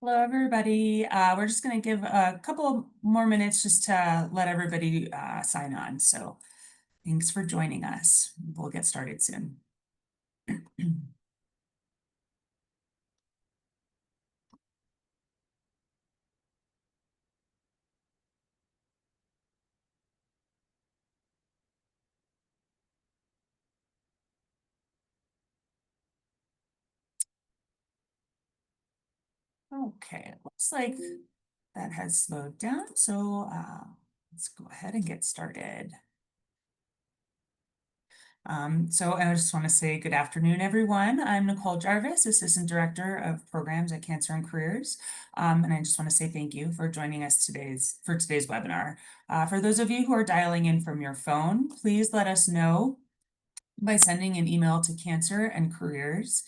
Hello, everybody. We're just going to give a couple more minutes just to let everybody sign on. So thanks for joining us. We'll get started soon. Okay, it looks like that has slowed down. So let's go ahead and get started. So I just want to say good afternoon, everyone. I'm Nicole Jarvis, Assistant Director of Programs at Cancer and Careers. And I just want to say thank you for joining us for today's webinar. For those of you who are dialing in from your phone, please let us know by sending an email to Cancer and Careers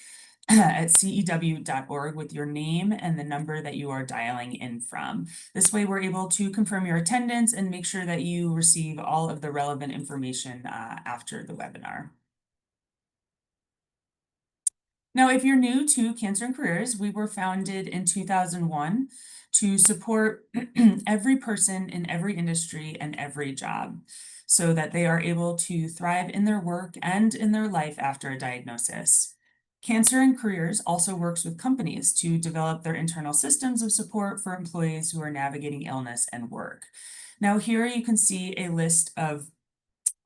at cew.org with your name and the number that you are dialing in from. This way we're able to confirm your attendance and make sure that you receive all of the relevant information after the webinar. Now, if you're new to Cancer and Careers, we were founded in 2001 to support every person in every industry and every job so that they are able to thrive in their work and in their life after a diagnosis. Cancer and Careers also works with companies to develop their internal systems of support for employees who are navigating illness and work. Now, here you can see a list of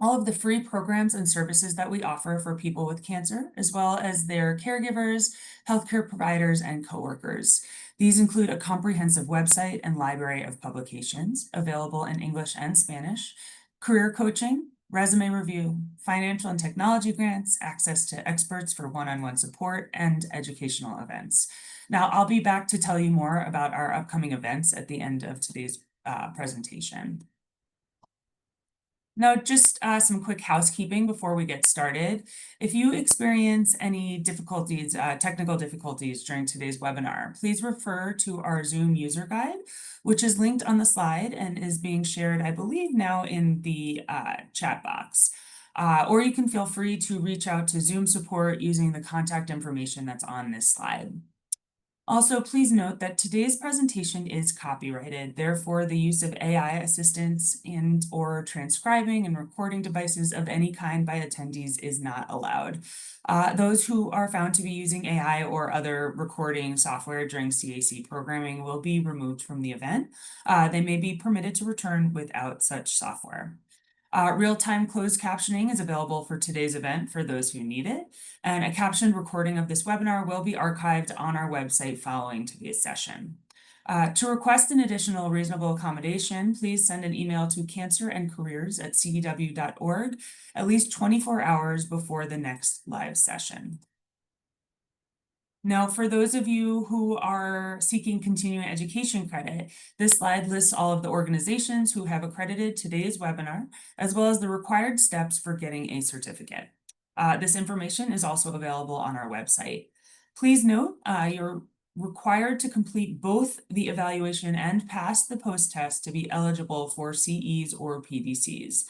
all of the free programs and services that we offer for people with cancer, as well as their caregivers, healthcare providers, and coworkers. These include a comprehensive website and library of publications available in English and Spanish, career coaching, resume review, financial and technology grants, access to experts for one-on-one support, and educational events. Now, I'll be back to tell you more about our upcoming events at the end of today's presentation. Now, just some quick housekeeping before we get started. If you experience any difficulties, technical difficulties during today's webinar, please refer to our Zoom user guide, which is linked on the slide and is being shared, I believe, now in the chat box. Or you can feel free to reach out to Zoom support using the contact information that's on this slide. Also, please note that today's presentation is copyrighted. Therefore, the use of AI assistants and/or transcribing and recording devices of any kind by attendees is not allowed. Those who are found to be using AI or other recording software during CAC programming will be removed from the event. They may be permitted to return without such software. Real-time closed captioning is available for today's event for those who need it, and a captioned recording of this webinar will be archived on our website following today's session. To request an additional reasonable accommodation, please send an email to cancerandcareers@cew.org at least 24 hours before the next live session. Now, for those of you who are seeking continuing education credit, this slide lists all of the organizations who have accredited today's webinar, as well as the required steps for getting a certificate. This information is also available on our website. Please note, you're required to complete both the evaluation and pass the post-test to be eligible for CEs or PDCs.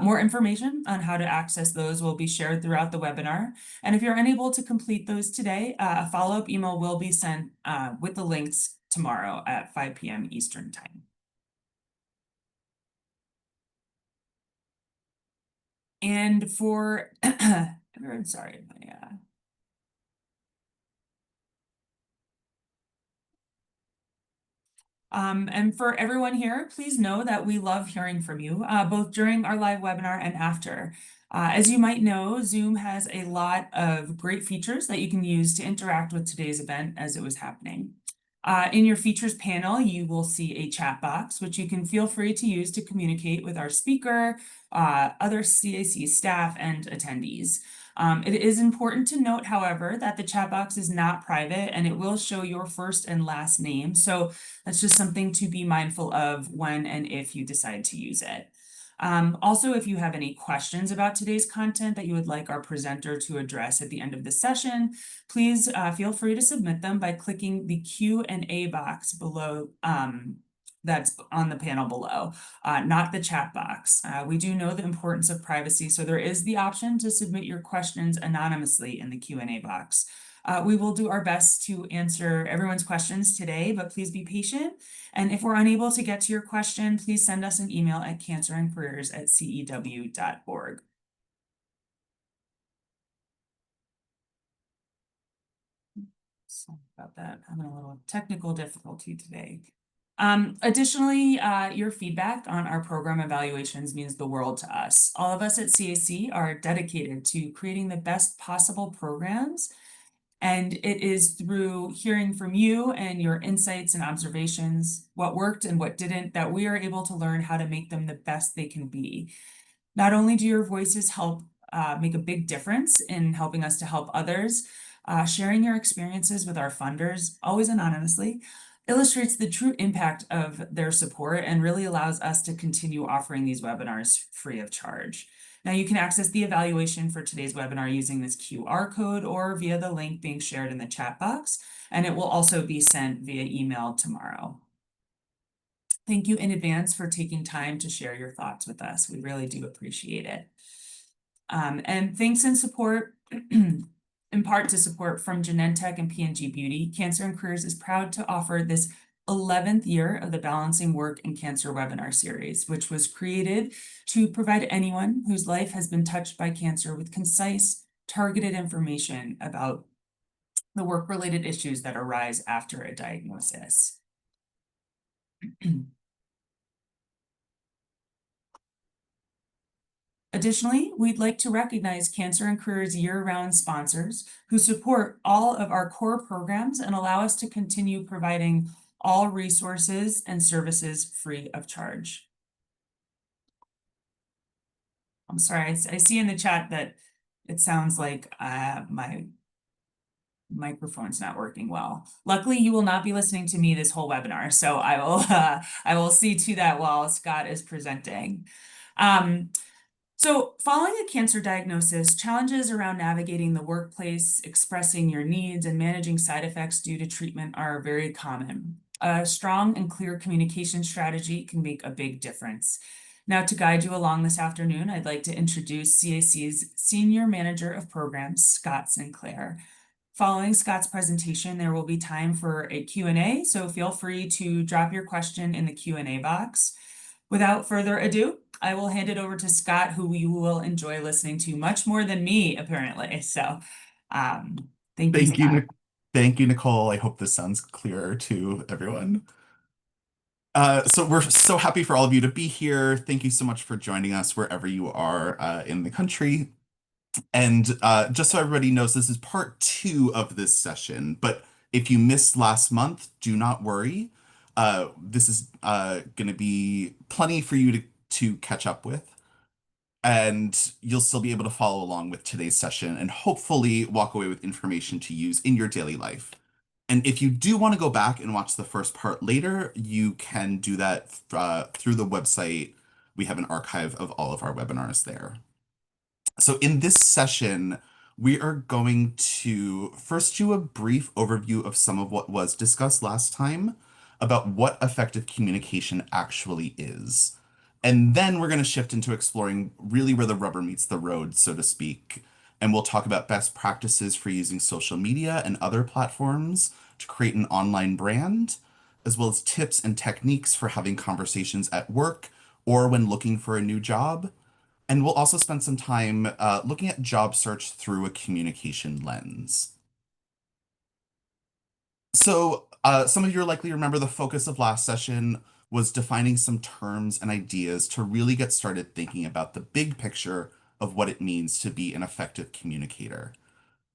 More information on how to access those will be shared throughout the webinar. And if you're unable to complete those today, a follow-up email will be sent with the links tomorrow at 5 p.m. Eastern Time. And for, sorry, and for everyone here, please know that we love hearing from you, both during our live webinar and after. As you might know, Zoom has a lot of great features that you can use to interact with today's event as it was happening. In your features panel, you will see a chat box, which you can feel free to use to communicate with our speaker, other CAC staff, and attendees. It is important to note, however, that the chat box is not private and it will show your first and last name. So that's just something to be mindful of when and if you decide to use it. Also, if you have any questions about today's content that you would like our presenter to address at the end of the session, please feel free to submit them by clicking the Q&A box below that's on the panel below, not the chat box. We do know the importance of privacy, so there is the option to submit your questions anonymously in the Q&A box. We will do our best to answer everyone's questions today, but please be patient. And if we're unable to get to your question, please send us an email at cancerandcareers@cew.org. Sorry about that. Having a little technical difficulty today. Additionally, your feedback on our program evaluations means the world to us. All of us at CAC are dedicated to creating the best possible programs, and it is through hearing from you and your insights and observations, what worked and what didn't, that we are able to learn how to make them the best they can be. Not only do your voices help make a big difference in helping us to help others, sharing your experiences with our funders, always anonymously, illustrates the true impact of their support and really allows us to continue offering these webinars free of charge. Now you can access the evaluation for today's webinar using this QR code or via the link being shared in the chat box, and it will also be sent via email tomorrow. Thank you in advance for taking time to share your thoughts with us. We really do appreciate it. And thanks and support, in part to support from Genentech and P&G Beauty, Cancer and Careers is proud to offer this 11th year of the Balancing Work and Cancer webinar series, which was created to provide anyone whose life has been touched by cancer with concise, targeted information about the work-related issues that arise after a diagnosis. Additionally, we'd like to recognize Cancer and Careers year-round sponsors who support all of our core programs and allow us to continue providing all resources and services free of charge. I'm sorry, I see in the chat that it sounds like my microphone's not working well. Luckily, you will not be listening to me this whole webinar, so I will see to that while Scott is presenting. So following a cancer diagnosis, challenges around navigating the workplace, expressing your needs, and managing side effects due to treatment are very common. A strong and clear communication strategy can make a big difference. Now, to guide you along this afternoon, I'd like to introduce CAC's Senior Manager of Programs, Scott Sinclair. Following Scott's presentation, there will be time for a Q&A, so feel free to drop your question in the Q&A box. Without further ado, I will hand it over to Scott, who you will enjoy listening to much more than me, apparently. So thank you, Scott. Thank you, Nicole. I hope this sounds clearer to everyone. So we're so happy for all of you to be here. Thank you so much for joining us wherever you are in the country. And just so everybody knows, this is part 2 of this session. But if you missed last month, do not worry. This is going to be plenty for you to catch up with. And you'll still be able to follow along with today's session and hopefully walk away with information to use in your daily life. And if you do want to go back and watch the first part later, you can do that through the website. We have an archive of all of our webinars there. So in this session, we are going to first do a brief overview of some of what was discussed last time about what effective communication actually is. And then we're going to shift into exploring really where the rubber meets the road, so to speak. And we'll talk about best practices for using social media and other platforms to create an online brand, as well as tips and techniques for having conversations at work or when looking for a new job. And we'll also spend some time looking at job search through a communication lens. So some of you likely remember the focus of last session was defining some terms and ideas to really get started thinking about the big picture of what it means to be an effective communicator.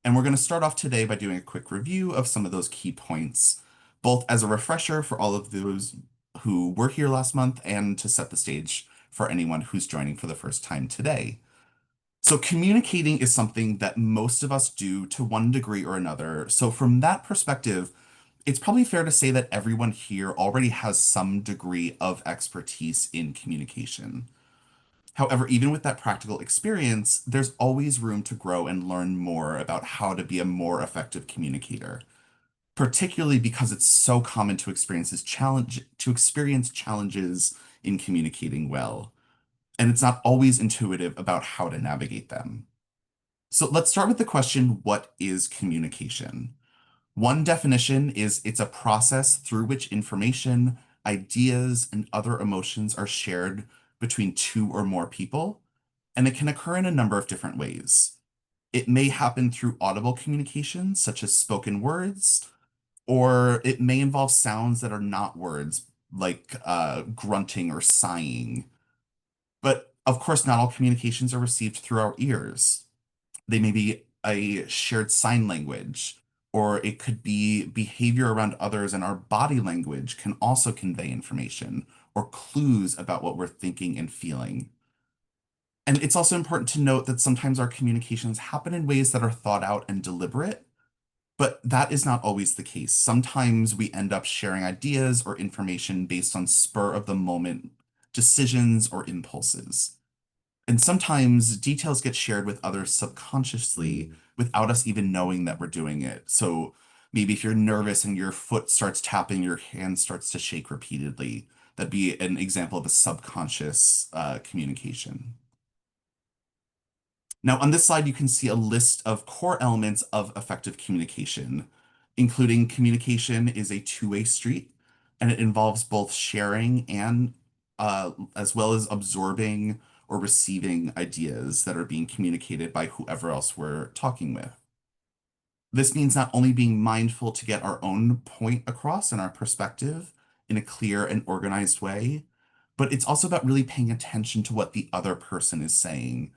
And we're going to start off today by doing a quick review of some of those key points, both as a refresher for all of those who were here last month and to set the stage for anyone who's joining for the first time today. So communicating is something that most of us do to one degree or another. So from that perspective, it's probably fair to say that everyone here already has some degree of expertise in communication. However, even with that practical experience, there's always room to grow and learn more about how to be a more effective communicator, particularly because it's so common to experience challenges in communicating well, and it's not always intuitive about how to navigate them. So let's start with the question, what is communication? One definition is it's a process through which information, ideas, and other emotions are shared between two or more people, and it can occur in a number of different ways. It may happen through audible communication, such as spoken words, or it may involve sounds that are not words, like grunting or sighing. But of course, not all communications are received through our ears. They may be a shared sign language, or it could be behavior around others, and our body language can also convey information or clues about what we're thinking and feeling. And it's also important to note that sometimes our communications happen in ways that are thought out and deliberate, but that is not always the case. Sometimes we end up sharing ideas or information based on spur of the moment decisions or impulses. And sometimes details get shared with others subconsciously without us even knowing that we're doing it. So maybe if you're nervous and your foot starts tapping, your hand starts to shake repeatedly. That'd be an example of a subconscious communication. Now, on this slide, you can see a list of core elements of effective communication, including communication is a two-way street, and it involves both sharing and as well as absorbing or receiving ideas that are being communicated by whoever else we're talking with. This means not only being mindful to get our own point across and our perspective in a clear and organized way, but it's also about really paying attention to what the other person is saying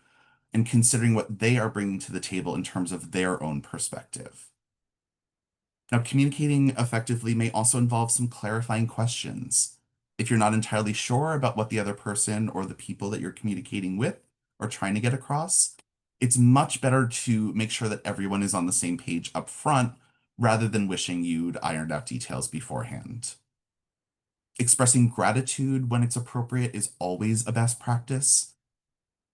and considering what they are bringing to the table in terms of their own perspective. Now, communicating effectively may also involve some clarifying questions. If you're not entirely sure about what the other person or the people that you're communicating with are trying to get across, it's much better to make sure that everyone is on the same page up front rather than wishing you'd ironed out details beforehand. Expressing gratitude when it's appropriate is always a best practice.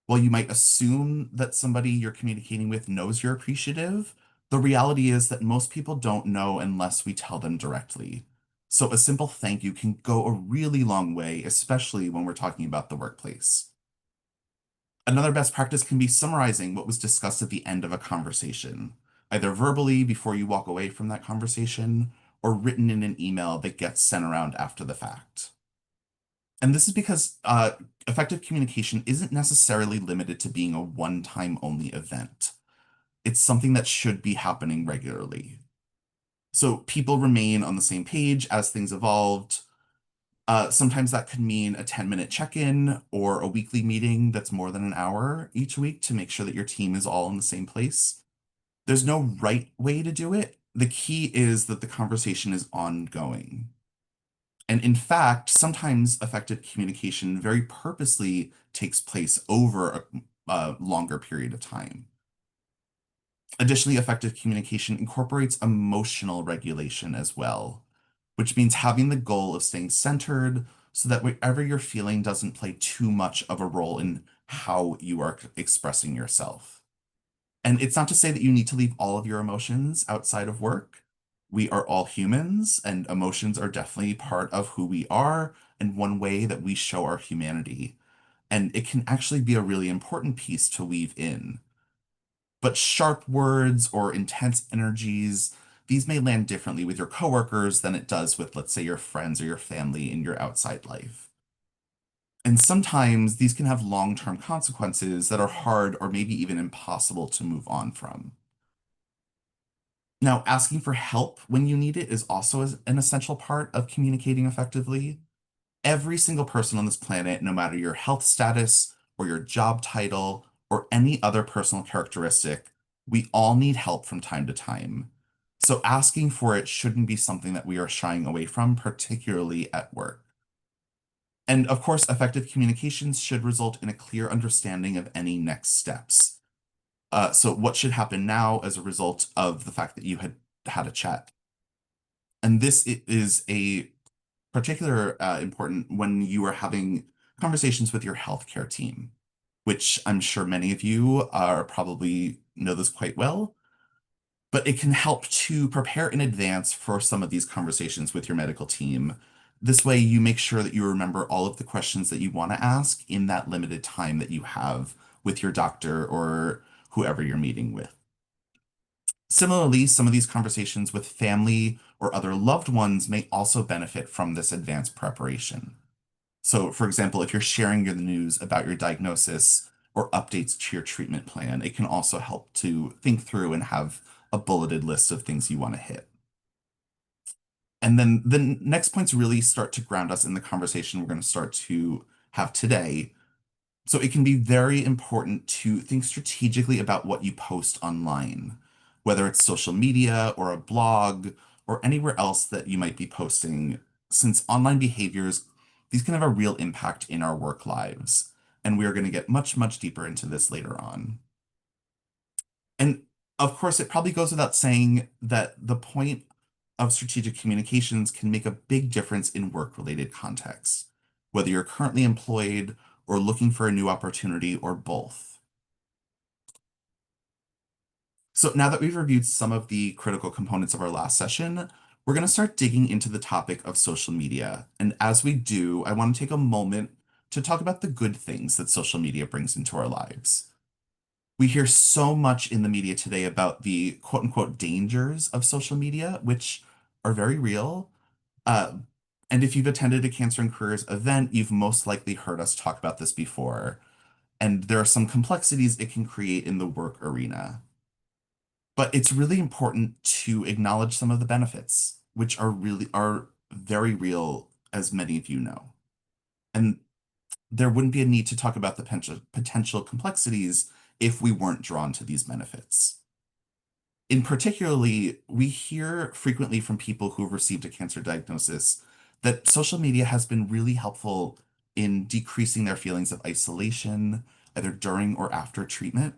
While you might assume that somebody you're communicating with knows you're appreciative, the reality is that most people don't know unless we tell them directly. So a simple thank you can go a really long way, especially when we're talking about the workplace. Another best practice can be summarizing what was discussed at the end of a conversation, either verbally before you walk away from that conversation, or written in an email that gets sent around after the fact. And this is because effective communication isn't necessarily limited to being a one-time only event. It's something that should be happening regularly. So people remain on the same page as things evolved. Sometimes that could mean a 10-minute check-in or a weekly meeting that's more than an hour each week to make sure that your team is all in the same place. There's no right way to do it. The key is that the conversation is ongoing. And in fact, sometimes effective communication very purposely takes place over a longer period of time. Additionally, effective communication incorporates emotional regulation as well, which means having the goal of staying centered so that whatever you're feeling doesn't play too much of a role in how you are expressing yourself. And it's not to say that you need to leave all of your emotions outside of work. We are all humans, and emotions are definitely part of who we are and one way that we show our humanity. And it can actually be a really important piece to weave in. But sharp words or intense energies, these may land differently with your coworkers than it does with, let's say, your friends or your family in your outside life. And sometimes these can have long-term consequences that are hard or maybe even impossible to move on from. Now, asking for help when you need it is also an essential part of communicating effectively. Every single person on this planet, no matter your health status or your job title or any other personal characteristic, we all need help from time to time. So asking for it shouldn't be something that we are shying away from, particularly at work. And of course, effective communications should result in a clear understanding of any next steps. So what should happen now as a result of the fact that you had had a chat? And this is a particular important when you are having conversations with your healthcare team, which I'm sure many of you are probably know this quite well, but it can help to prepare in advance for some of these conversations with your medical team. This way, you make sure that you remember all of the questions that you want to ask in that limited time that you have with your doctor or whoever you're meeting with. Similarly, some of these conversations with family or other loved ones may also benefit from this advanced preparation. So, for example, if you're sharing the news about your diagnosis or updates to your treatment plan, it can also help to think through and have a bulleted list of things you want to hit. And then the next points really start to ground us in the conversation we're going to start to have today. So it can be very important to think strategically about what you post online, whether it's social media or a blog or anywhere else that you might be posting, since online behaviors, these can have a real impact in our work lives. And we are going to get much, much deeper into this later on. And of course, it probably goes without saying that the point of strategic communications can make a big difference in work-related contexts, whether you're currently employed or looking for a new opportunity or both. So now that we've reviewed some of the critical components of our last session, we're going to start digging into the topic of social media. And as we do, I want to take a moment to talk about the good things that social media brings into our lives. We hear so much in the media today about the quote unquote dangers of social media, which are very real. Uh, and if you've attended a Cancer and Careers event, you've most likely heard us talk about this before. And there are some complexities it can create in the work arena. But it's really important to acknowledge some of the benefits, which are very real, as many of you know. And there wouldn't be a need to talk about the potential complexities if we weren't drawn to these benefits. In particularly, we hear frequently from people who have received a cancer diagnosis that social media has been really helpful in decreasing their feelings of isolation, either during or after treatment.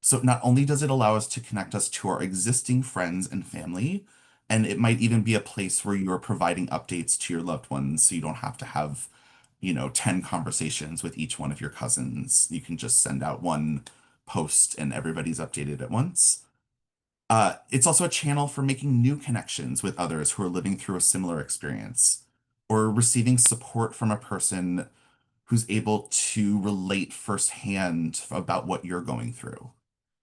So not only does it allow us to connect us to our existing friends and family, and it might even be a place where you are providing updates to your loved ones, so you don't have to have, 10 conversations with each one of your cousins. You can just send out one post and everybody's updated at once. It's also a channel for making new connections with others who are living through a similar experience, or receiving support from a person who's able to relate firsthand about what you're going through.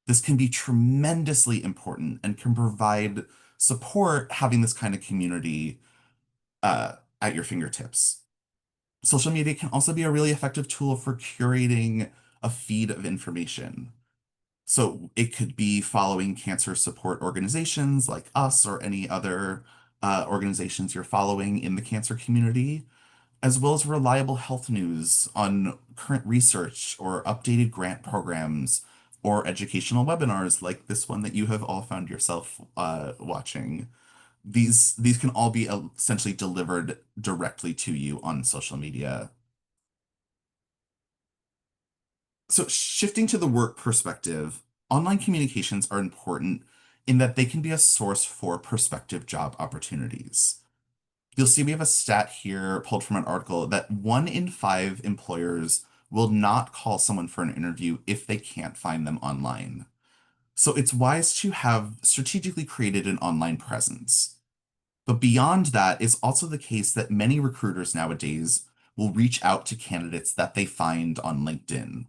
This can be tremendously important and can provide support having this kind of community at your fingertips. Social media can also be a really effective tool for curating a feed of information. So it could be following cancer support organizations like us or any other organizations you're following in the cancer community, as well as reliable health news on current research or updated grant programs or educational webinars like this one that you have all found yourself watching. These can all be essentially delivered directly to you on social media. So shifting to the work perspective, online communications are important in that they can be a source for prospective job opportunities. You'll see we have a stat here pulled from an article that 1 in 5 employers will not call someone for an interview if they can't find them online. So it's wise to have strategically created an online presence. But beyond that, it's also the case that many recruiters nowadays will reach out to candidates that they find on LinkedIn.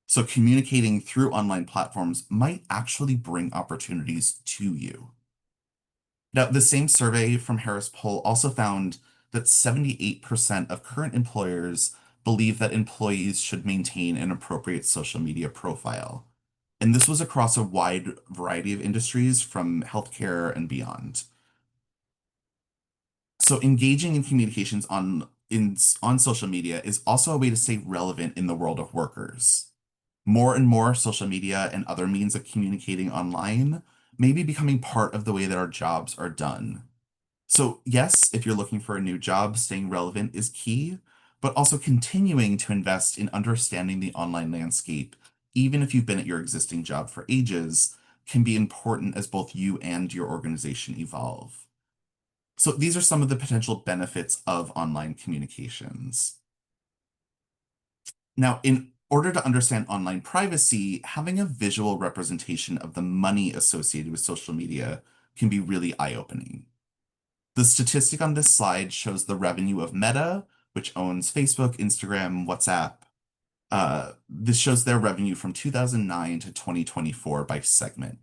So communicating through online platforms might actually bring opportunities to you. Now, the same survey from Harris Poll also found that 78% of current employers believe that employees should maintain an appropriate social media profile. And this was across a wide variety of industries from healthcare and beyond. So engaging in communications on social media is also a way to stay relevant in the world of workers. More and more social media and other means of communicating online may be becoming part of the way that our jobs are done. So, yes, if you're looking for a new job, staying relevant is key, but also continuing to invest in understanding the online landscape, even if you've been at your existing job for ages, can be important as both you and your organization evolve. So, these are some of the potential benefits of online communications. Now, in order to understand online privacy, having a visual representation of the money associated with social media can be really eye-opening. The statistic on this slide shows the revenue of Meta, which owns Facebook, Instagram, WhatsApp, This shows their revenue from 2009 to 2024 by segment.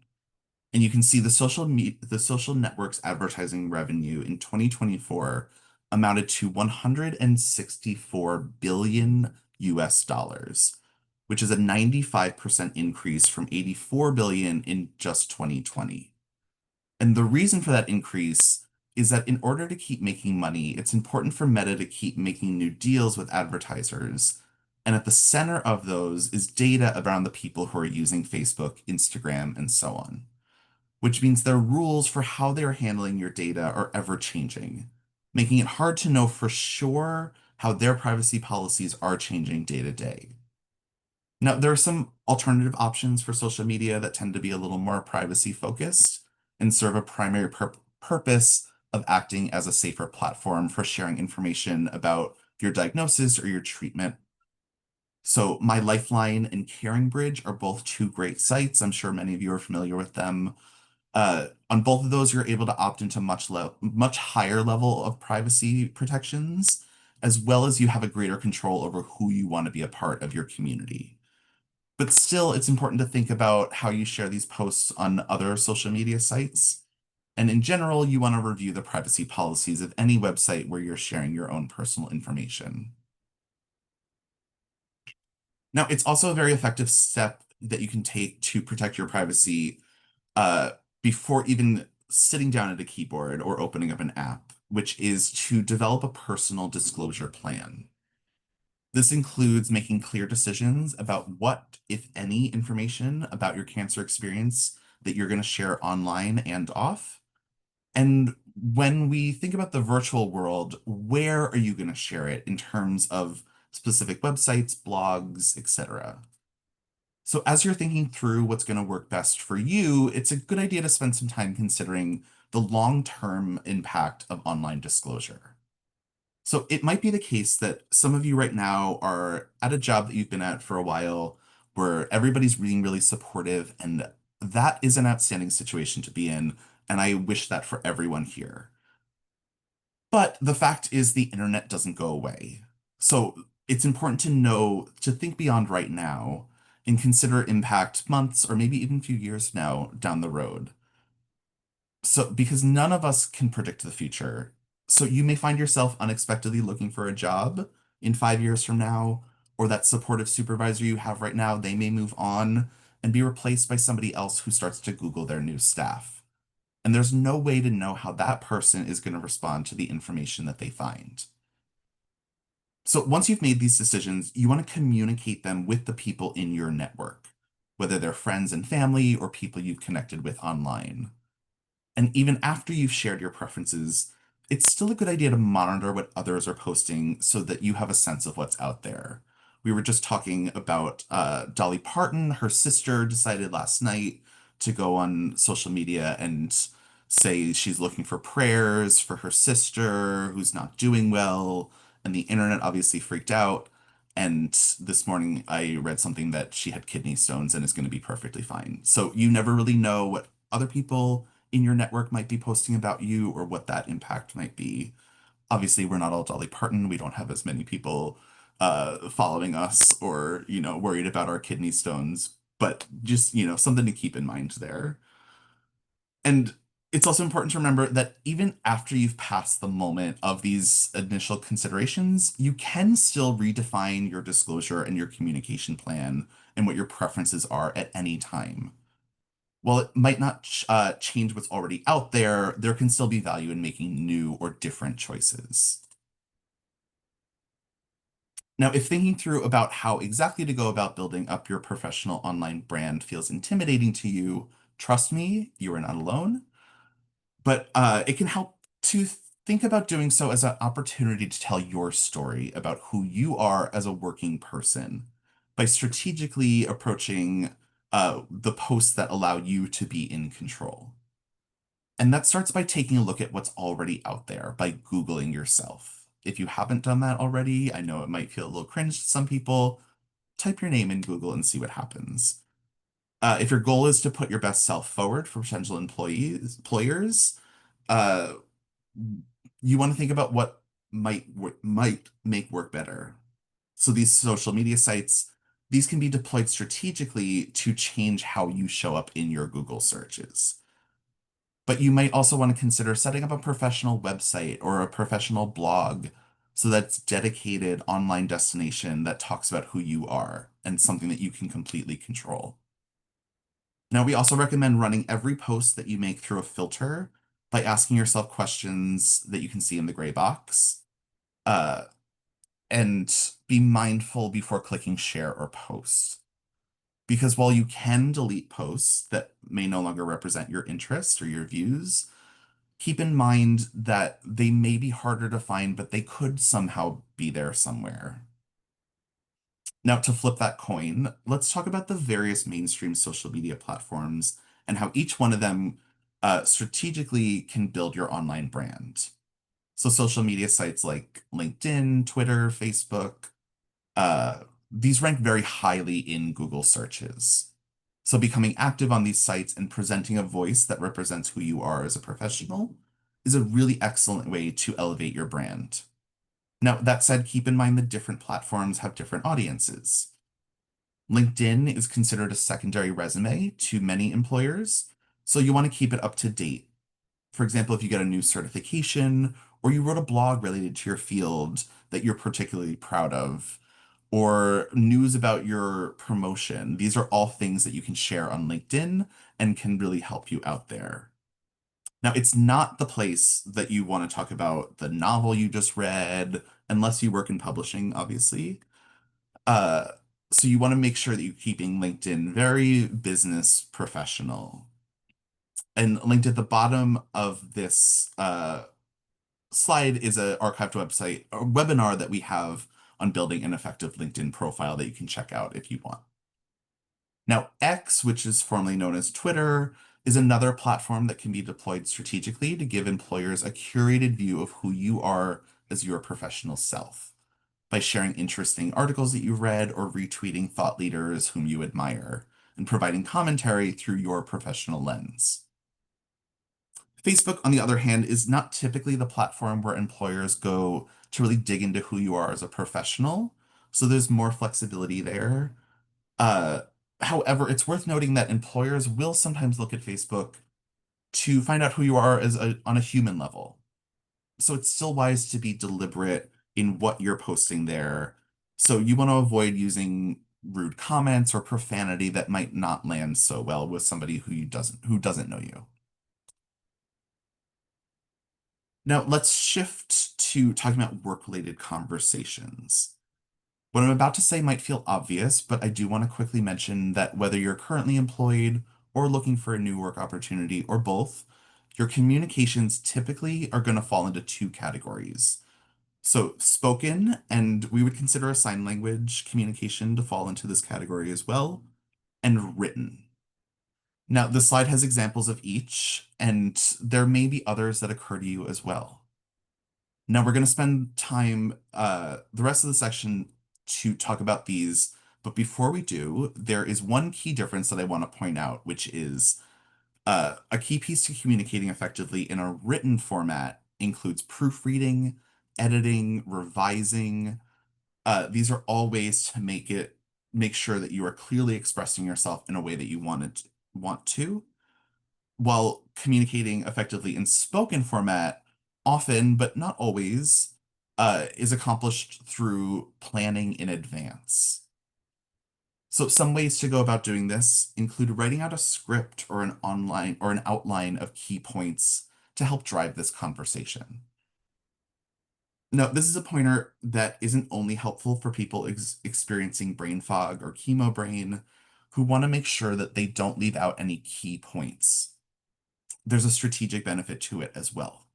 And you can see the social networks advertising revenue in 2024 amounted to 164 billion US dollars, which is a 95% increase from 84 billion in just 2020. And the reason for that increase is that in order to keep making money, it's important for Meta to keep making new deals with advertisers. And at the center of those is data around the people who are using Facebook, Instagram, and so on, which means their rules for how they're handling your data are ever changing, making it hard to know for sure how their privacy policies are changing day to day. Now, there are some alternative options for social media that tend to be a little more privacy focused and serve a primary purpose of acting as a safer platform for sharing information about your diagnosis or your treatment. So, My Lifeline and Caring Bridge are both two great sites. I'm sure many of you are familiar with them. On both of those, you're able to opt into much higher level of privacy protections, as well as you have a greater control over who you want to be a part of your community. But still, it's important to think about how you share these posts on other social media sites. And in general, you want to review the privacy policies of any website where you're sharing your own personal information. Now, it's also a very effective step that you can take to protect your privacy uh, before even sitting down at a keyboard or opening up an app, which is to develop a personal disclosure plan. This includes making clear decisions about what, if any, information about your cancer experience that you're going to share online and off. And when we think about the virtual world, where are you going to share it in terms of specific websites, blogs, etc.? So as you're thinking through what's going to work best for you, it's a good idea to spend some time considering the long-term impact of online disclosure. So it might be the case that some of you right now are at a job that you've been at for a while where everybody's being really supportive, and that is an outstanding situation to be in, and I wish that for everyone here. But the fact is the internet doesn't go away. So it's important to know, to think beyond right now and consider impact months or maybe even a few years now down the road. So, because none of us can predict the future. So you may find yourself unexpectedly looking for a job in 5 years from now, or that supportive supervisor you have right now, they may move on and be replaced by somebody else who starts to Google their new staff. And there's no way to know how that person is going to respond to the information that they find. So once you've made these decisions, you want to communicate them with the people in your network, whether they're friends and family or people you've connected with online. And even after you've shared your preferences, it's still a good idea to monitor what others are posting so that you have a sense of what's out there. We were just talking about Dolly Parton. Her sister decided last night to go on social media and say she's looking for prayers for her sister who's not doing well. And the internet obviously freaked out. And this morning I read something that she had kidney stones and is going to be perfectly fine. So you never really know what other people in your network might be posting about you or what that impact might be. Obviously, we're not all Dolly Parton. We don't have as many people following us or, worried about our kidney stones, but just, something to keep in mind there. And it's also important to remember that even after you've passed the moment of these initial considerations, you can still redefine your disclosure and your communication plan and what your preferences are at any time. While it might not change what's already out there, there can still be value in making new or different choices. Now, if thinking through about how exactly to go about building up your professional online brand feels intimidating to you, trust me, you are not alone. But it can help to think about doing so as an opportunity to tell your story about who you are as a working person by strategically approaching the posts that allow you to be in control. And that starts by taking a look at what's already out there, by Googling yourself. If you haven't done that already, I know it might feel a little cringe to some people. Type your name in Google and see what happens. If your goal is to put your best self forward for potential employers, uh, you want to think about what might make work better. So these social media sites These can be deployed strategically to change how you show up in your Google searches. But you might also want to consider setting up a professional website or a professional blog so that's dedicated online destination that talks about who you are and something that you can completely control. Now, we also recommend running every post that you make through a filter by asking yourself questions that you can see in the gray box. Uh, and be mindful before clicking share or post. Because while you can delete posts that may no longer represent your interests or your views, keep in mind that they may be harder to find, but they could somehow be there somewhere. Now, to flip that coin, let's talk about the various mainstream social media platforms and how each one of them strategically can build your online brand. So, social media sites like LinkedIn, Twitter, Facebook, these rank very highly in Google searches. So, becoming active on these sites and presenting a voice that represents who you are as a professional is a really excellent way to elevate your brand. Now, that said, keep in mind that different platforms have different audiences. LinkedIn is considered a secondary resume to many employers, so you want to keep it up to date. For example, if you get a new certification or you wrote a blog related to your field that you're particularly proud of, or news about your promotion, these are all things that you can share on LinkedIn and can really help you out there. Now, it's not the place that you want to talk about the novel you just read, unless you work in publishing, obviously. Uh, so you want to make sure that you're keeping LinkedIn very business professional. And linked at the bottom of this slide is an archived website, a webinar that we have on building an effective LinkedIn profile that you can check out if you want. Now, X, which is formerly known as Twitter, is another platform that can be deployed strategically to give employers a curated view of who you are as your professional self by sharing interesting articles that you've read or retweeting thought leaders whom you admire and providing commentary through your professional lens. Facebook, on the other hand, is not typically the platform where employers go to really dig into who you are as a professional. So there's more flexibility there. Uh, However, it's worth noting that employers will sometimes look at Facebook to find out who you are on a human level. So it's still wise to be deliberate in what you're posting there. So you want to avoid using rude comments or profanity that might not land so well with somebody who doesn't know you. Now, let's shift to talking about work-related conversations. What I'm about to say might feel obvious, but I do want to quickly mention that whether you're currently employed or looking for a new work opportunity or both, your communications typically are going to fall into two categories. So, spoken, and we would consider a sign language communication to fall into this category as well, and written. Now, the slide has examples of each, and there may be others that occur to you as well. Now we're going to spend time, the rest of the section to talk about these. But before we do, there is one key difference that I want to point out, which is a key piece to communicating effectively in a written format includes proofreading, editing, revising. These are all ways to make sure that you are clearly expressing yourself in a way that you want to while communicating effectively in spoken format, often, but not always, is accomplished through planning in advance. So some ways to go about doing this include writing out a script or an outline of key points to help drive this conversation. Now, this is a pointer that isn't only helpful for people experiencing brain fog or chemo brain who want to make sure that they don't leave out any key points. There's a strategic benefit to it as well.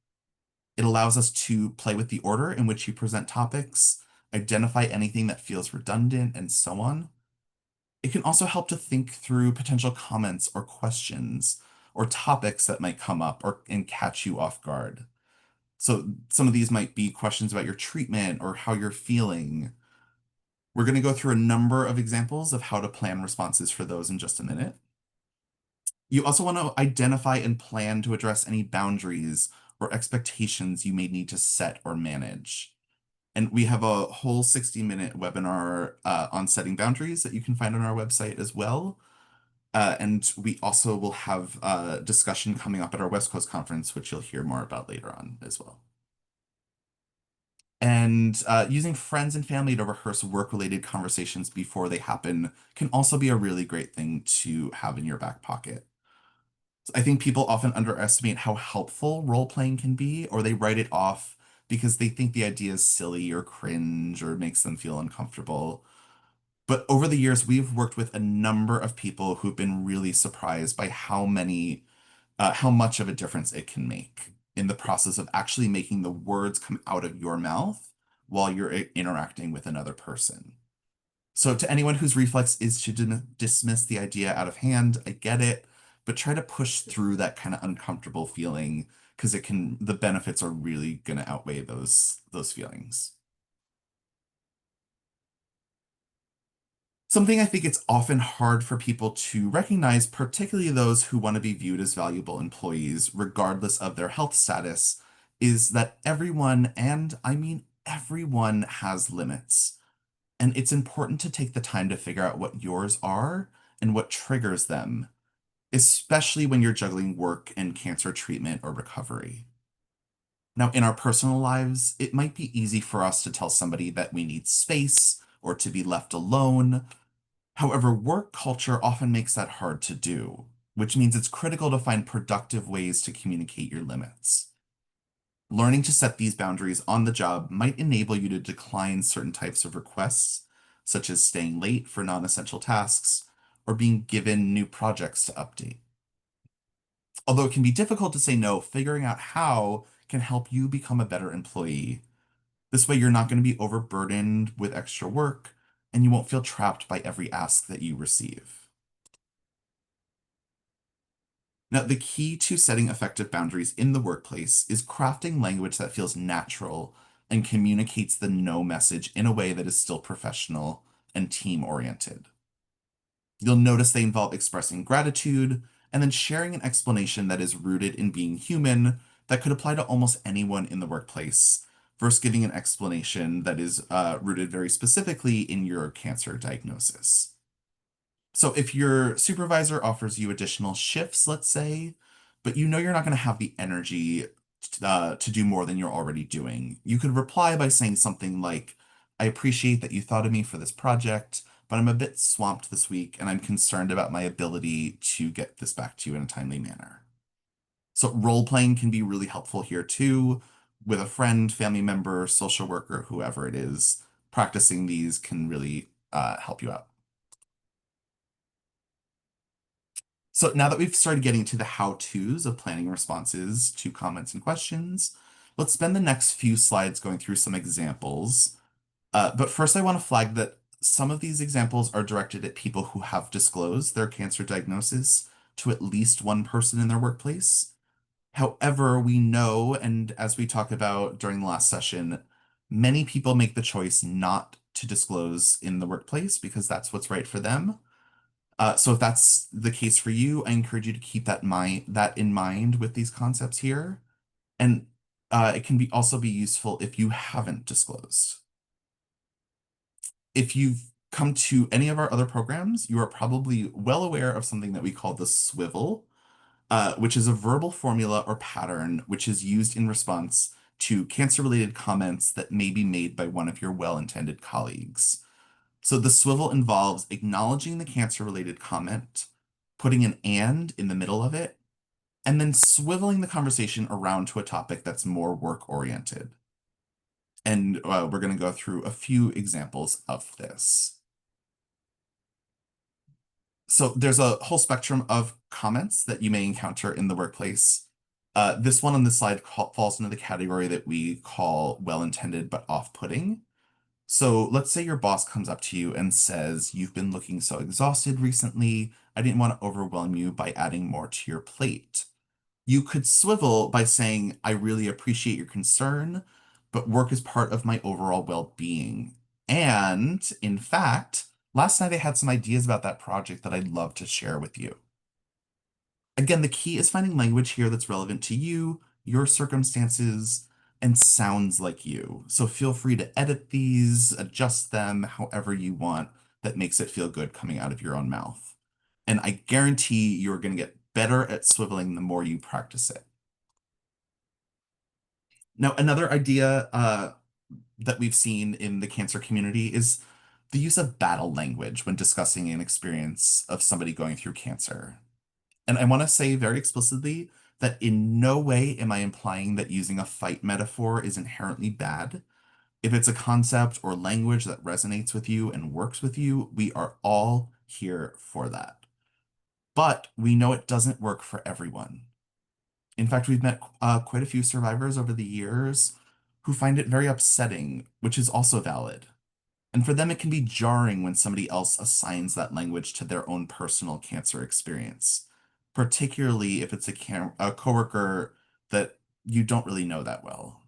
It allows us to play with the order in which you present topics, identify anything that feels redundant, and so on. It can also help to think through potential comments or questions or topics that might come up and catch you off guard. So some of these might be questions about your treatment or how you're feeling. We're going to go through a number of examples of how to plan responses for those in just a minute. You also want to identify and plan to address any boundaries or expectations you may need to set or manage. And we have a whole 60-minute webinar on setting boundaries that you can find on our website as well. And we also will have a discussion coming up at our West Coast conference, which you'll hear more about later on as well. And using friends and family to rehearse work-related conversations before they happen can also be a really great thing to have in your back pocket. I think people often underestimate how helpful role-playing can be, or they write it off because they think the idea is silly or cringe or makes them feel uncomfortable. But over the years, we've worked with a number of people who've been really surprised by how much of a difference it can make in the process of actually making the words come out of your mouth while you're interacting with another person. So, to anyone whose reflex is to dismiss the idea out of hand, I get it, but try to push through that kind of uncomfortable feeling because the benefits are really going to outweigh those feelings. Something I think it's often hard for people to recognize, particularly those who want to be viewed as valuable employees, regardless of their health status, is that everyone, and I mean everyone, has limits. And it's important to take the time to figure out what yours are and what triggers them, especially when you're juggling work and cancer treatment or recovery. Now, in our personal lives, it might be easy for us to tell somebody that we need space or to be left alone. However, work culture often makes that hard to do, which means it's critical to find productive ways to communicate your limits. Learning to set these boundaries on the job might enable you to decline certain types of requests, such as staying late for non-essential tasks or being given new projects to update. Although it can be difficult to say no, figuring out how can help you become a better employee. This way, you're not going to be overburdened with extra work and you won't feel trapped by every ask that you receive. Now, the key to setting effective boundaries in the workplace is crafting language that feels natural and communicates the no message in a way that is still professional and team oriented. You'll notice they involve expressing gratitude and then sharing an explanation that is rooted in being human that could apply to almost anyone in the workplace, versus giving an explanation that is rooted very specifically in your cancer diagnosis. So if your supervisor offers you additional shifts, let's say, but you know you're not going to have the energy to do more than you're already doing, you could reply by saying something like, I appreciate that you thought of me for this project, but I'm a bit swamped this week and I'm concerned about my ability to get this back to you in a timely manner. So role playing can be really helpful here too, with a friend, family member, social worker, whoever it is. Practicing these can really help you out. So now that we've started getting to the how-tos of planning responses to comments and questions, let's spend the next few slides going through some examples. But first, I want to flag that some of these examples are directed at people who have disclosed their cancer diagnosis to at least one person in their workplace. However, we know, and as we talked about during the last session, many people make the choice not to disclose in the workplace because that's what's right for them. So if that's the case for you, I encourage you to keep that in mind with these concepts here. And it can also be useful if you haven't disclosed. If you've come to any of our other programs, you are probably well aware of something that we call the swivel, which is a verbal formula or pattern which is used in response to cancer-related comments that may be made by one of your well-intended colleagues. So the swivel involves acknowledging the cancer-related comment, putting an and in the middle of it, and then swiveling the conversation around to a topic that's more work-oriented. And we're going to go through a few examples of this. So there's a whole spectrum of comments that you may encounter in the workplace. This one on this slide falls into the category that we call well-intended but off-putting. So let's say your boss comes up to you and says, you've been looking so exhausted recently. I didn't want to overwhelm you by adding more to your plate. You could swivel by saying, I really appreciate your concern, but work is part of my overall well-being. And in fact, last night I had some ideas about that project that I'd love to share with you. Again, the key is finding language here that's relevant to you, your circumstances, and sounds like you. So feel free to edit these, adjust them however you want that makes it feel good coming out of your own mouth. And I guarantee you're going to get better at swiveling the more you practice it. Now, another idea that we've seen in the cancer community is the use of battle language when discussing an experience of somebody going through cancer. And I want to say very explicitly that in no way am I implying that using a fight metaphor is inherently bad. If it's a concept or language that resonates with you and works with you, we are all here for that. But we know it doesn't work for everyone. In fact, we've met quite a few survivors over the years who find it very upsetting, which is also valid. And for them, it can be jarring when somebody else assigns that language to their own personal cancer experience, particularly if it's a coworker that you don't really know that well.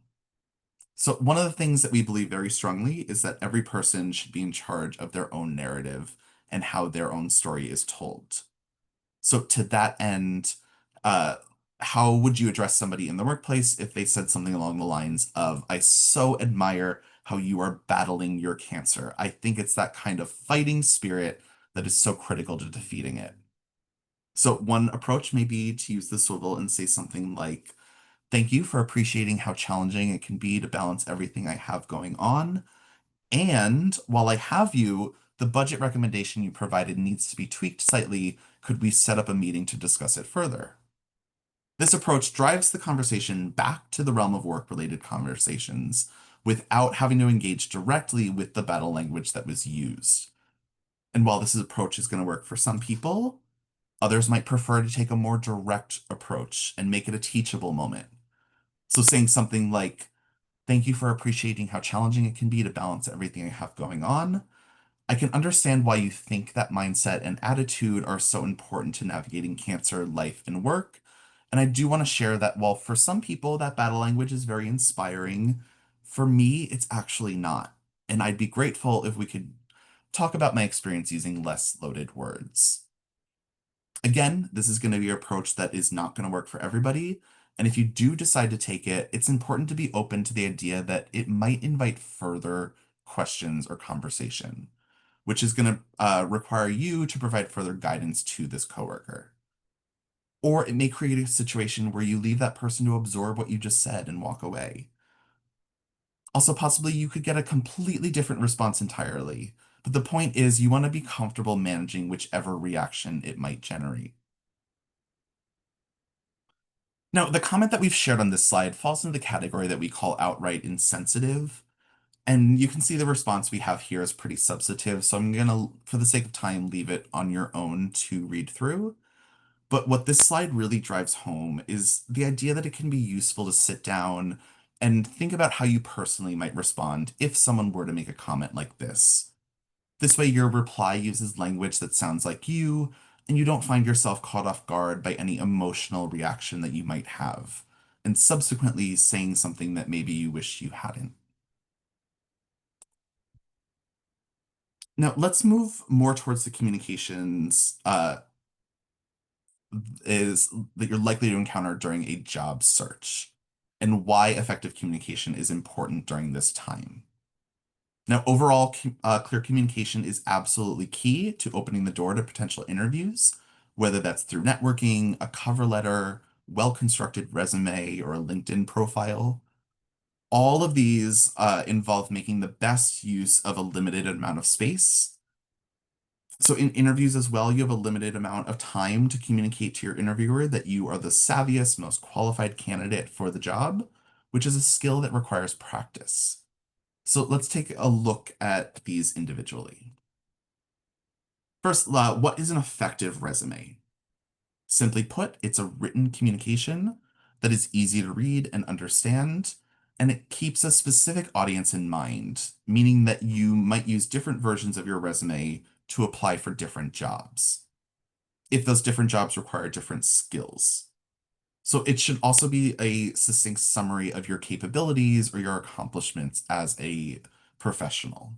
So, one of the things that we believe very strongly is that every person should be in charge of their own narrative and how their own story is told. So, to that end, uh, how would you address somebody in the workplace if they said something along the lines of, I so admire how you are battling your cancer. I think it's that kind of fighting spirit that is so critical to defeating it. So, one approach may be to use the swivel and say something like, thank you for appreciating how challenging it can be to balance everything I have going on. And while I have you, the budget recommendation you provided needs to be tweaked slightly. Could we set up a meeting to discuss it further? This approach drives the conversation back to the realm of work-related conversations without having to engage directly with the battle language that was used. And while this approach is going to work for some people, others might prefer to take a more direct approach and make it a teachable moment. So saying something like, thank you for appreciating how challenging it can be to balance everything I have going on. I can understand why you think that mindset and attitude are so important to navigating cancer, life, and work. And I do want to share that while for some people that battle language is very inspiring, for me, it's actually not. And I'd be grateful if we could talk about my experience using less loaded words. Again, this is going to be an approach that is not going to work for everybody. And if you do decide to take it, it's important to be open to the idea that it might invite further questions or conversation, which is going to require you to provide further guidance to this coworker. Or it may create a situation where you leave that person to absorb what you just said and walk away. Also, possibly you could get a completely different response entirely. But the point is, you want to be comfortable managing whichever reaction it might generate. Now, the comment that we've shared on this slide falls into the category that we call outright insensitive. And you can see the response we have here is pretty substantive. So I'm going to, for the sake of time, leave it on your own to read through. But what this slide really drives home is the idea that it can be useful to sit down and think about how you personally might respond if someone were to make a comment like this. This way, your reply uses language that sounds like you, and you don't find yourself caught off guard by any emotional reaction that you might have, and subsequently saying something that maybe you wish you hadn't. Now, let's move more towards the communications is that you're likely to encounter during a job search and why effective communication is important during this time. Now, overall, clear communication is absolutely key to opening the door to potential interviews, whether that's through networking, a cover letter, well-constructed resume, or a LinkedIn profile. All of these involve making the best use of a limited amount of space. So in interviews as well, you have a limited amount of time to communicate to your interviewer that you are the savviest, most qualified candidate for the job, which is a skill that requires practice. So let's take a look at these individually. First, what is an effective resume? Simply put, it's a written communication that is easy to read and understand, and it keeps a specific audience in mind, meaning that you might use different versions of your resume to apply for different jobs, if those different jobs require different skills. So it should also be a succinct summary of your capabilities or your accomplishments as a professional.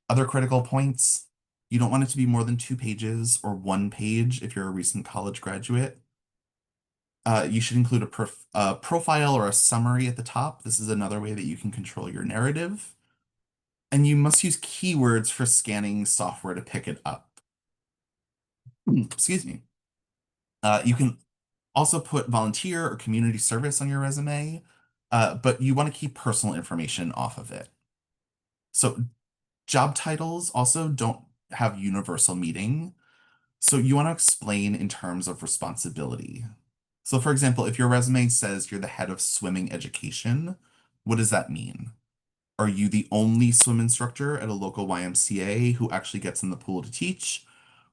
Other critical points, you don't want it to be more than 2 pages or 1 page if you're a recent college graduate. You should include a profile or a summary at the top. This is another way that you can control your narrative. And you must use keywords for scanning software to pick it up. Excuse me. You can also put volunteer or community service on your resume, but you want to keep personal information off of it. So job titles also don't have universal meaning. So you want to explain in terms of responsibility. So for example, if your resume says you're the head of swimming education, what does that mean? Are you the only swim instructor at a local YMCA who actually gets in the pool to teach?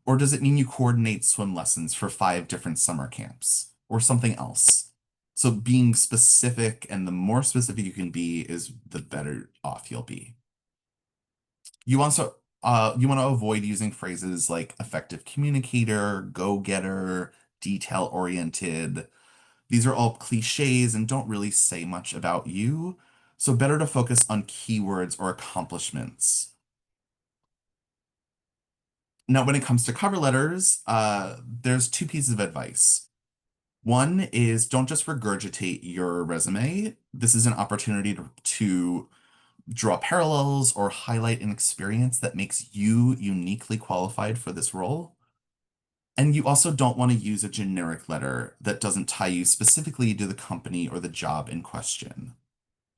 Or does it mean you coordinate swim lessons for 5 different summer camps or something else? So being specific, and the more specific you can be is the better off you'll be. You want to avoid using phrases like effective communicator, go-getter, detail-oriented. These are all cliches and don't really say much about you. So better to focus on keywords or accomplishments. Now, when it comes to cover letters, there's two pieces of advice. One is don't just regurgitate your resume. This is an opportunity to draw parallels or highlight an experience that makes you uniquely qualified for this role. And you also don't want to use a generic letter that doesn't tie you specifically to the company or the job in question.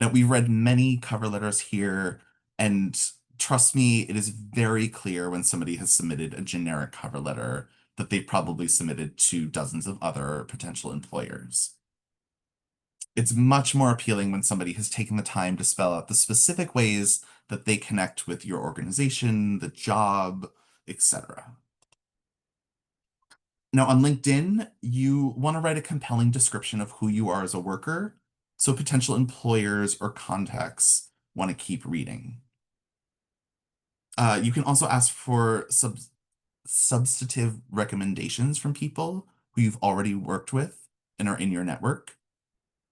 Now, we've read many cover letters here, and trust me, it is very clear when somebody has submitted a generic cover letter that they probably submitted to dozens of other potential employers. It's much more appealing when somebody has taken the time to spell out the specific ways that they connect with your organization, the job, etc. Now, on LinkedIn, you want to write a compelling description of who you are as a worker, so potential employers or contacts want to keep reading. You can also ask for substantive recommendations from people who you've already worked with and are in your network.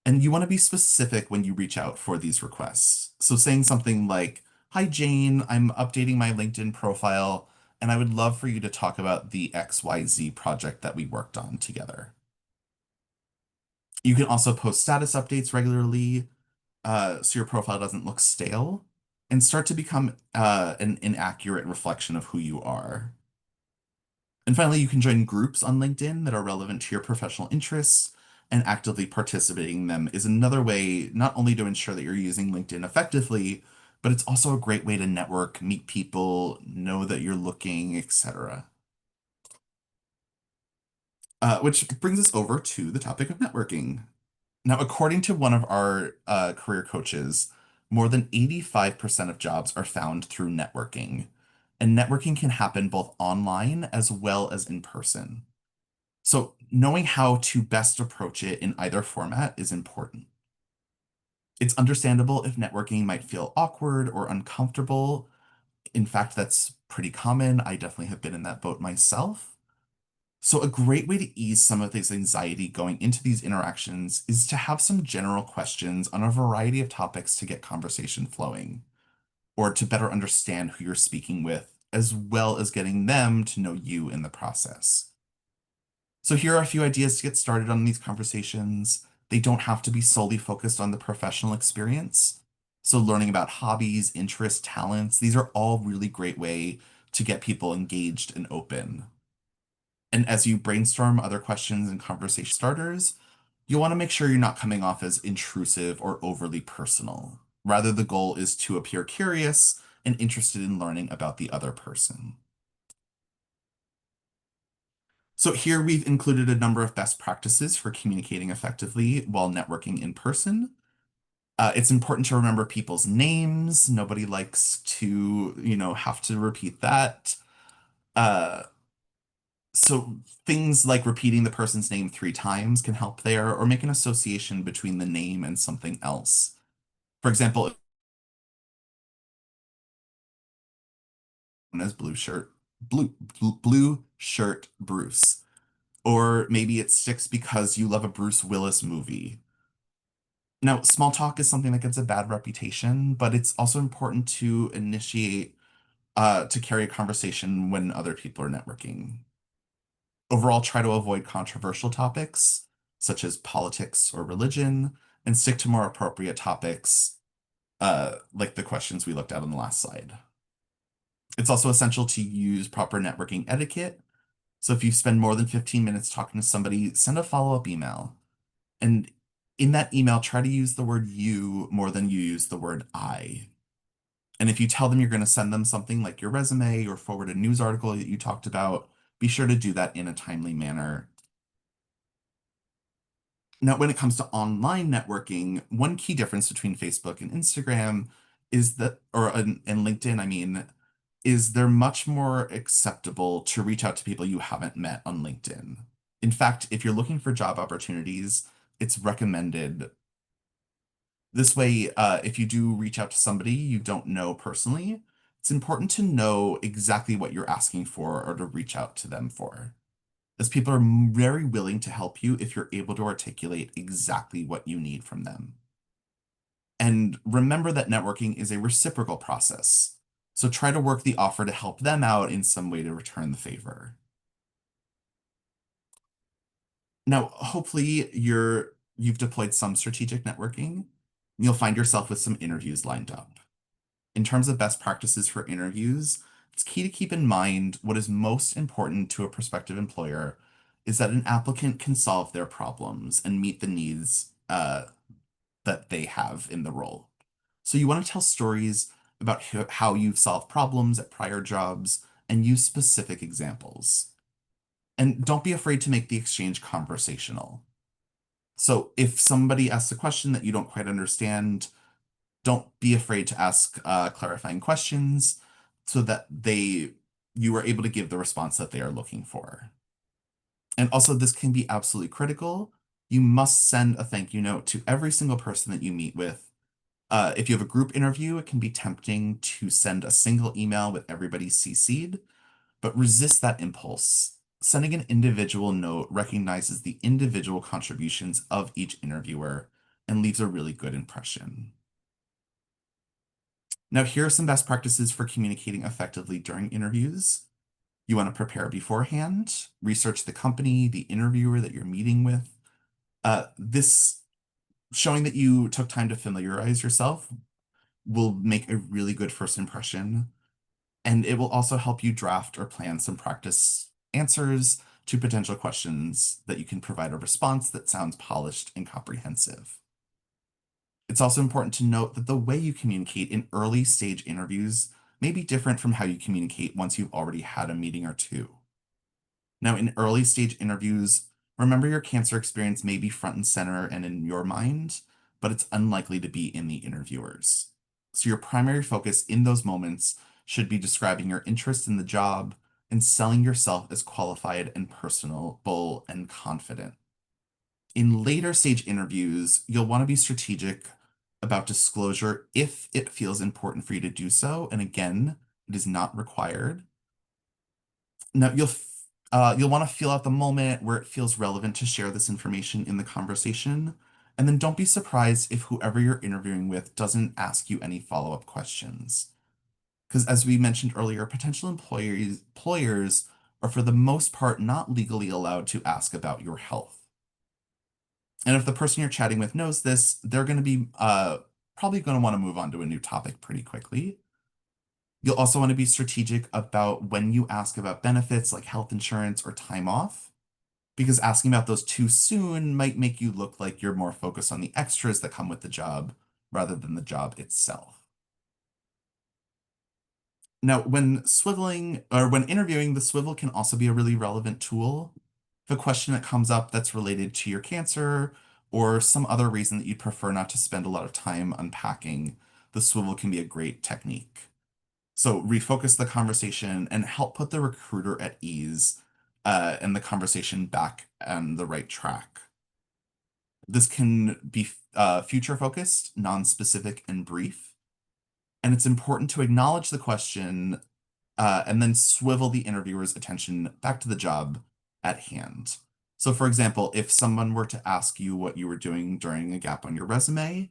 And you want to be specific when you reach out for these requests. So saying something like, "Hi, Jane, I'm updating my LinkedIn profile, and I would love for you to talk about the XYZ project that we worked on together." You can also post status updates regularly, so your profile doesn't look stale and start to become an inaccurate reflection of who you are. And finally, you can join groups on LinkedIn that are relevant to your professional interests, and actively participating in them is another way not only to ensure that you're using LinkedIn effectively, but it's also a great way to network, meet people, know that you're looking, etc. Which brings us over to the topic of networking. Now, according to one of our career coaches, more than 85% of jobs are found through networking, and networking can happen both online as well as in person. So, knowing how to best approach it in either format is important. It's understandable if networking might feel awkward or uncomfortable. In fact, that's pretty common. I definitely have been in that boat myself. So, a great way to ease some of this anxiety going into these interactions is to have some general questions on a variety of topics to get conversation flowing, or to better understand who you're speaking with, as well as getting them to know you in the process. So here are a few ideas to get started on these conversations. They don't have to be solely focused on the professional experience. So learning about hobbies, interests, talents, these are all really great way to get people engaged and open. And as you brainstorm other questions and conversation starters, you'll want to make sure you're not coming off as intrusive or overly personal. Rather, the goal is to appear curious and interested in learning about the other person. So here we've included a number of best practices for communicating effectively while networking in person. It's important to remember people's names. Nobody likes to, have to repeat that. Uh, so things like repeating the person's name 3 times can help there, or make an association between the name and something else. For example, as blue shirt Bruce. Or maybe it sticks because you love a Bruce Willis movie. Now, small talk is something that gets a bad reputation, but it's also important to initiate, to carry a conversation when other people are networking. Overall, try to avoid controversial topics. such as politics or religion, and stick to more appropriate topics, like the questions we looked at on the last slide. It's also essential to use proper networking etiquette. So if you spend more than 15 minutes talking to somebody, send a follow-up email. And in that email, try to use the word you more than you use the word I. And if you tell them you're going to send them something like your resume or forward a news article that you talked about, be sure to do that in a timely manner. Now, when it comes to online networking, one key difference between Facebook and Instagram is that, and LinkedIn, I mean, is they're much more acceptable to reach out to people you haven't met on LinkedIn. In fact, if you're looking for job opportunities, it's recommended. This way, if you do reach out to somebody you don't know personally, it's important to know exactly what you're asking for or to reach out to them for, as people are very willing to help you if you're able to articulate exactly what you need from them. And remember that networking is a reciprocal process. So try to work the offer to help them out in some way to return the favor. Now, hopefully you've deployed some strategic networking. You'll find yourself with some interviews lined up. In terms of best practices for interviews, it's key to keep in mind what is most important to a prospective employer is that an applicant can solve their problems and meet the needs that they have in the role. So you want to tell stories about how you've solved problems at prior jobs and use specific examples. And don't be afraid to make the exchange conversational. So if somebody asks a question that you don't quite understand, don't be afraid to ask clarifying questions so that you are able to give the response that they are looking for. And also, this can be absolutely critical. You must send a thank you note to every single person that you meet with. If you have a group interview, it can be tempting to send a single email with everybody CC'd, but resist that impulse. Sending an individual note recognizes the individual contributions of each interviewer and leaves a really good impression. Now, here are some best practices for communicating effectively during interviews. You want to prepare beforehand, research the company, the interviewer that you're meeting with. This showing that you took time to familiarize yourself will make a really good first impression, and it will also help you draft or plan some practice answers to potential questions that you can provide a response that sounds polished and comprehensive. It's also important to note that the way you communicate in early stage interviews may be different from how you communicate once you've already had a meeting or two. Now, in early stage interviews, remember your cancer experience may be front and center and in your mind, but it's unlikely to be in the interviewers. So your primary focus in those moments should be describing your interest in the job and selling yourself as qualified and personable and confident. In later stage interviews, you'll want to be strategic about disclosure if it feels important for you to do so. And again, it is not required. Now, you'll want to feel out the moment where it feels relevant to share this information in the conversation. And then don't be surprised if whoever you're interviewing with doesn't ask you any follow-up questions. Because as we mentioned earlier, potential employers are for the most part not legally allowed to ask about your health. And if the person you're chatting with knows this, they're going to be probably going to want to move on to a new topic pretty quickly. You'll also want to be strategic about when you ask about benefits like health insurance or time off, because asking about those too soon might make you look like you're more focused on the extras that come with the job rather than the job itself. Now, when interviewing, the swivel can also be a really relevant tool. If a question that comes up that's related to your cancer or some other reason that you'd prefer not to spend a lot of time unpacking, the swivel can be a great technique. So refocus the conversation and help put the recruiter at ease, and the conversation back on the right track. This can be future focused, non-specific, and brief. And it's important to acknowledge the question and then swivel the interviewer's attention back to the job at hand. So, for example, if someone were to ask you what you were doing during a gap on your resume,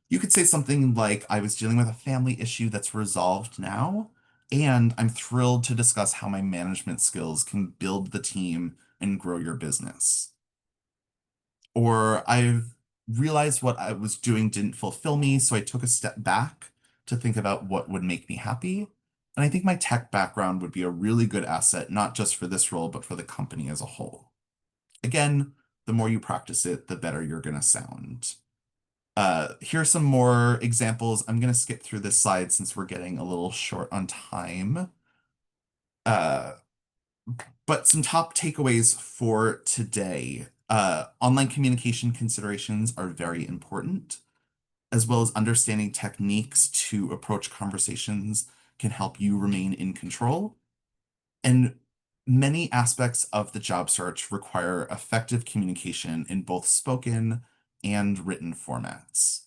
you could say something like, I was dealing with a family issue that's resolved now, and I'm thrilled to discuss how my management skills can build the team and grow your business. or I've realized what I was doing didn't fulfill me, so I took a step back to think about what would make me happy. And I think my tech background would be a really good asset, not just for this role, but for the company as a whole. Again, the more you practice it, the better you're going to sound. Here's some more examples. I'm going to skip through this slide since we're getting a little short on time. Uh, but some top takeaways for today. Online communication considerations are very important, as well as understanding techniques to approach conversations can help you remain in control. And many aspects of the job search require effective communication in both spoken and written formats.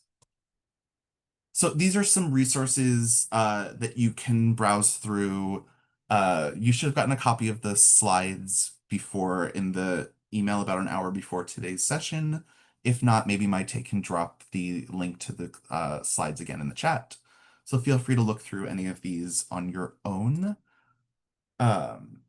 So these are some resources that you can browse through. You should have gotten a copy of the slides before in the email about an hour before today's session. If not, maybe Maite can drop the link to the slides again in the chat. So feel free to look through any of these on your own. Um,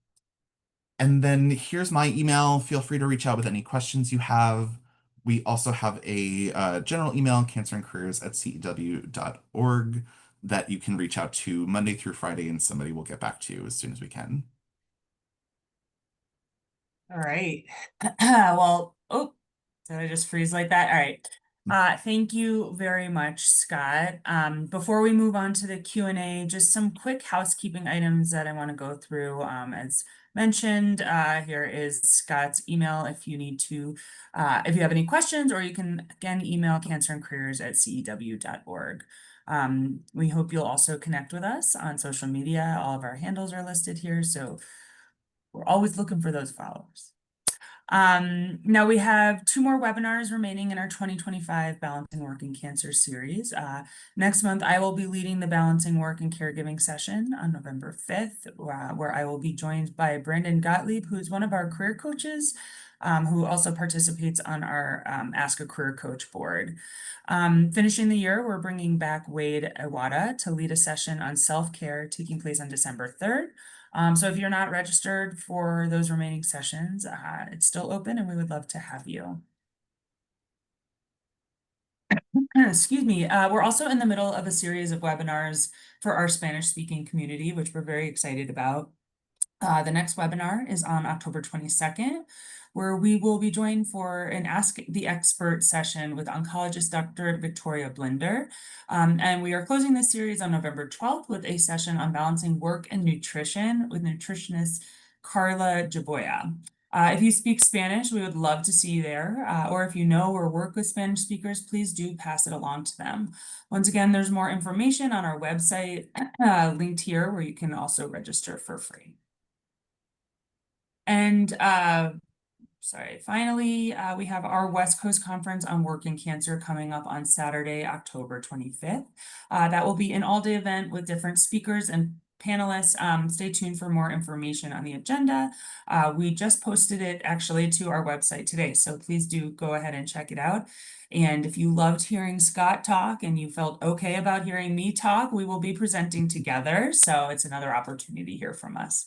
and then here's my email. Feel free to reach out with any questions you have. We also have a general email, cancerandcareers@cew.org, that you can reach out to Monday through Friday, and somebody will get back to you as soon as we can. All right. Well, oh, did I just freeze like that? All right. Thank you very much, Scott. Before we move on to the Q&A, just some quick housekeeping items that I want to go through. As mentioned, here is Scott's email if you need to, if you have any questions, or you can again email cancerandcareers@cew.org. We hope you'll also connect with us on social media. All of our handles are listed here, so we're always looking for those followers. Now we have 2 more webinars remaining in our 2025 Balancing Work and Cancer series. Next month, I will be leading the Balancing Work and Caregiving session on November 5th, where I will be joined by Brandon Gottlieb, who's one of our career coaches, who also participates on our Ask a Career Coach board. Finishing the year, we're bringing back Wade Iwata to lead a session on self-care taking place on December 3rd. So if you're not registered for those remaining sessions, it's still open and we would love to have you. Excuse me. We're also in the middle of a series of webinars for our Spanish speaking community, which we're very excited about. The next webinar is on October 22nd, where we will be joined for an Ask the Expert session with oncologist Dr. Victoria Blinder. And we are closing this series on November 12th with a session on balancing work and nutrition with nutritionist Carla Jaboya. If you speak Spanish, we would love to see you there. Or if you know or work with Spanish speakers, please do pass it along to them. Once again, there's more information on our website linked here where you can also register for free. And finally, we have our West Coast Conference on Work and Cancer coming up on Saturday, October 25th. That will be an all-day event with different speakers and panelists. Stay tuned for more information on the agenda. We just posted it actually to our website today, so please do go ahead and check it out. And if you loved hearing Scott talk and you felt okay about hearing me talk, we will be presenting together, so it's another opportunity to hear from us.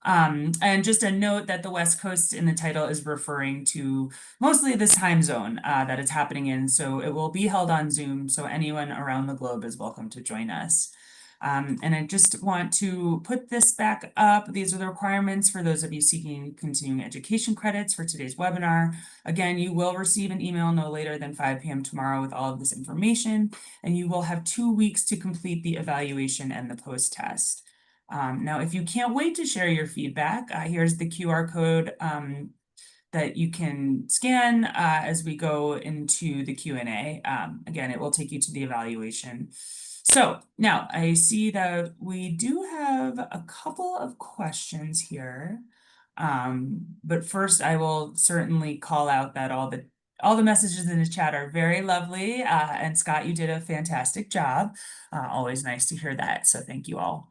And just a note that the West Coast in the title is referring to mostly this time zone that it's happening in. So it will be held on Zoom. So anyone around the globe is welcome to join us. And I just want to put this back up. These are the requirements for those of you seeking continuing education credits for today's webinar. Again, you will receive an email no later than 5 p.m. tomorrow with all of this information, and you will have 2 weeks to complete the evaluation and the post-test. Now, if you can't wait to share your feedback, here's the QR code that you can scan as we go into the Q&A. Again, it will take you to the evaluation. So now I see that we do have a couple of questions here. But first I will certainly call out that all the messages in the chat are very lovely. And Scott, you did a fantastic job. Always nice to hear that. So thank you all.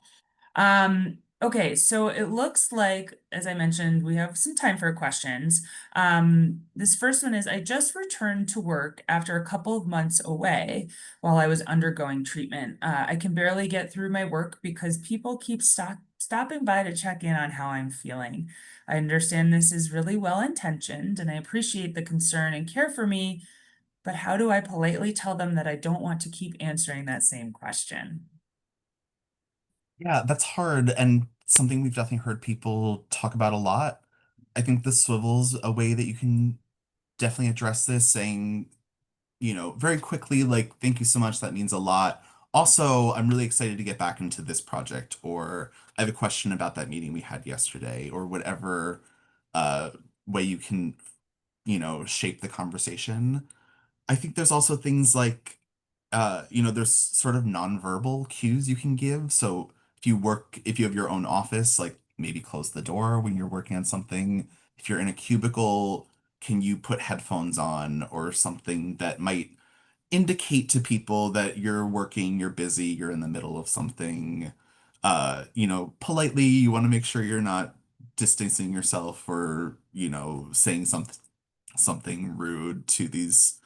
Okay, so it looks like, as I mentioned, we have some time for questions. This first one is, I just returned to work after a couple of months away while I was undergoing treatment. I can barely get through my work because people keep stopping by to check in on how I'm feeling. I understand this is really well intentioned and I appreciate the concern and care for me, but how do I politely tell them that I don't want to keep answering that same question? Yeah, that's hard and something we've definitely heard people talk about a lot. I think the swivel's a way that you can definitely address this, saying, very quickly, like, thank you so much, that means a lot. Also, I'm really excited to get back into this project, or I have a question about that meeting we had yesterday, or whatever uh way you can, shape the conversation. I think there's also things like, there's sort of nonverbal cues you can give. So if you have your own office, like maybe close the door when you're working on something. If you're in a cubicle, can you put headphones on or something that might indicate to people that you're working, you're busy, you're in the middle of something. Politely, you want to make sure you're not distancing yourself or, saying something rude to these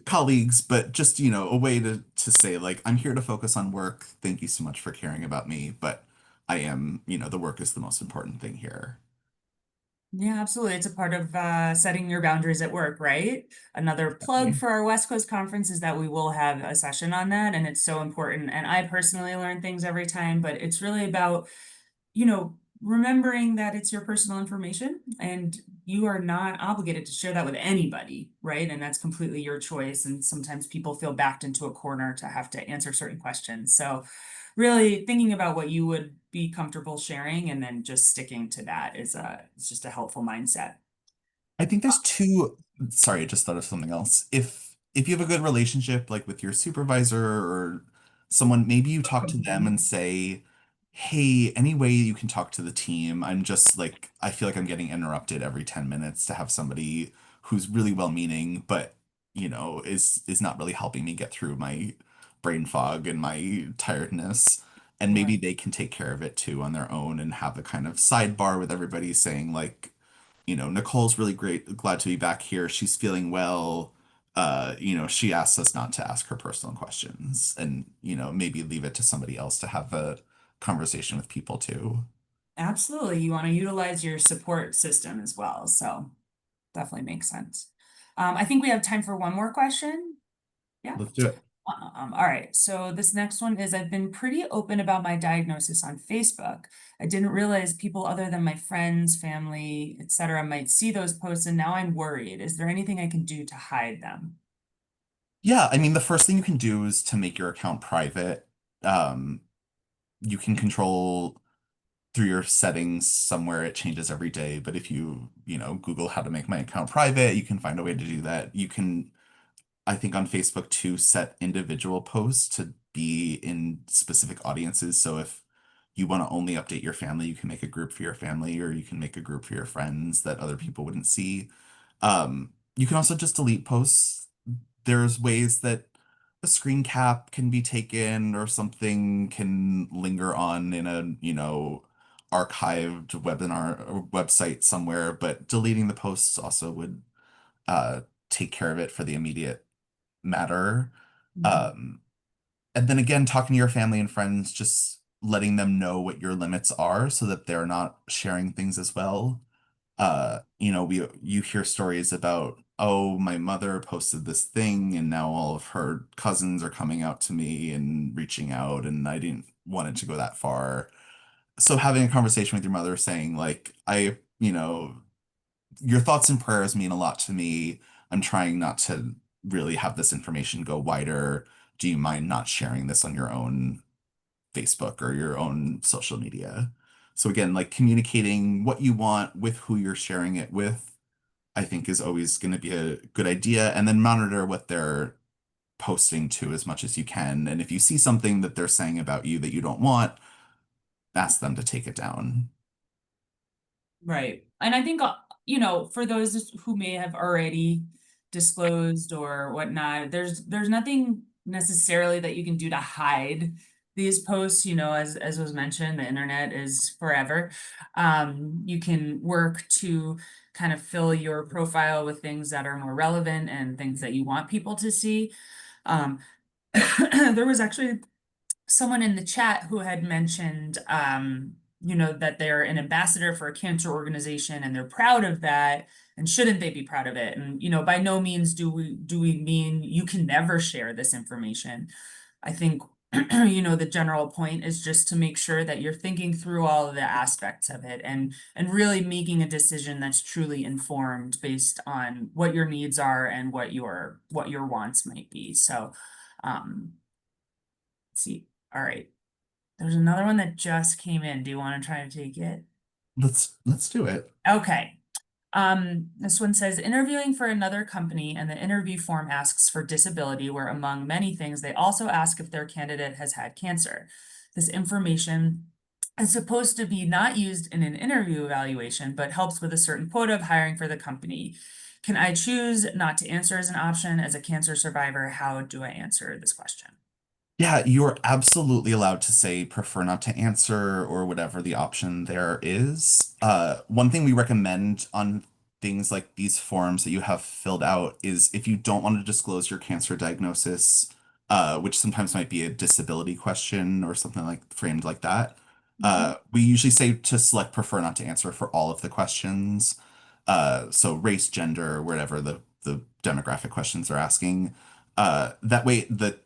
colleagues, but just, a way to say like, I'm here to focus on work. Thank you so much for caring about me, but I am, the work is the most important thing here. Yeah, absolutely. It's a part of setting your boundaries at work, right? Another plug Exactly. for our West Coast conference is that we will have a session on that, and it's so important. And I personally learn things every time, but it's really about remembering that it's your personal information and you are not obligated to share that with anybody, right? And that's completely your choice. And sometimes people feel backed into a corner to have to answer certain questions. So, really thinking about what you would be comfortable sharing and then just sticking to that is just a helpful mindset. I think there's two, sorry, I just thought of something else. If you have a good relationship like with your supervisor or someone, maybe you talk to them and say, "Hey, any way you can talk to the team? I'm just like I feel like I'm getting interrupted every 10 minutes to have somebody who's really well-meaning, but is not really helping me get through my brain fog and my tiredness." And maybe Right. they can take care of it too on their own and have a kind of sidebar with everybody saying like, Nicole's really great, glad to be back here. She's feeling well. She asks us not to ask her personal questions and, maybe leave it to somebody else to have a conversation with people too. Absolutely. You want to utilize your support system as well. So definitely makes sense. I think we have time for one more question. Yeah. Let's do it. All right, so this next one is I've been pretty open about my diagnosis on Facebook. I didn't realize people other than my friends, family, etc. might see those posts, and now I'm worried. Is there anything I can do to hide them? Yeah, I mean, the first thing you can do is to make your account private. Um, you can control through your settings somewhere it changes every day, but if Google how to make my account private, you can find a way to do that. You can I think on Facebook to set individual posts to be in specific audiences. So if you want to only update your family, you can make a group for your family, or you can make a group for your friends that other people wouldn't see. You can also just delete posts. There's ways that a screen cap can be taken or something can linger on in a, archived webinar or website somewhere, but deleting the posts also would uh, take care of it for the immediate matter. Mhm. Um, and then again, talking to your family and friends, just letting them know what your limits are so that they're not sharing things as well. You hear stories about, oh, my mother posted this thing and now all of her cousins are coming out to me and reaching out, and I didn't want it to go that far. So having a conversation with your mother saying, like, your thoughts and prayers mean a lot to me. I'm trying not to really have this information go wider. Do you mind not sharing this on your own Facebook or your own social media? So again, like communicating what you want with who you're sharing it with, I think is always going to be a good idea. And then monitor what they're posting to as much as you can. And if you see something that they're saying about you that you don't want, ask them to take it down. Right. And I think, for those who may have already disclosed or whatnot, there's nothing necessarily that you can do to hide these posts, as was mentioned, the internet is forever. You can work to kind of fill your profile with things that are more relevant and things that you want people to see. Um, there was actually someone in the chat who had mentioned that they're an ambassador for a cancer organization and they're proud of that. And shouldn't they be proud of it? And, by no means do we mean you can never share this information. I think, the general point is just to make sure that you're thinking through all of the aspects of it and really making a decision that's truly informed based on what your needs are and what your wants might be. So, let's see. All right. There's another one that just came in. Do you want to try to take it? Let's do it. Okay. This one says interviewing for another company and the interview form asks for disability, where among many things, they also ask if their candidate has had cancer. This information is supposed to be not used in an interview evaluation, but helps with a certain quota of hiring for the company. Can I choose not to answer as an option as a cancer survivor? How do I answer this question? Yeah, you're absolutely allowed to say prefer not to answer or whatever the option there is. One thing we recommend on things like these forms that you have filled out is if you don't want to disclose your cancer diagnosis, which sometimes might be a disability question or something like framed like that, Mhm. we usually say to select prefer not to answer for all of the questions. So race, gender, whatever the demographic questions are asking. That way the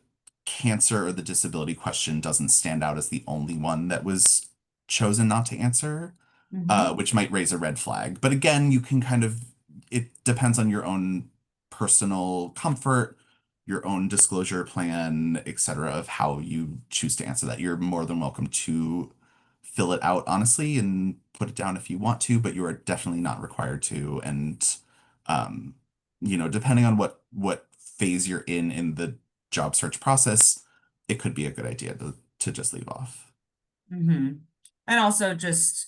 cancer or the disability question doesn't stand out as the only one that was chosen not to answer, Mhm. which might raise a red flag. But again, you can it depends on your own personal comfort, your own disclosure plan, etc., of how you choose to answer that. You're more than welcome to fill it out honestly and put it down if you want to, but you are definitely not required to. And um, depending on what phase you're in the job search process, it could be a good idea to just leave off. Mhm. And also just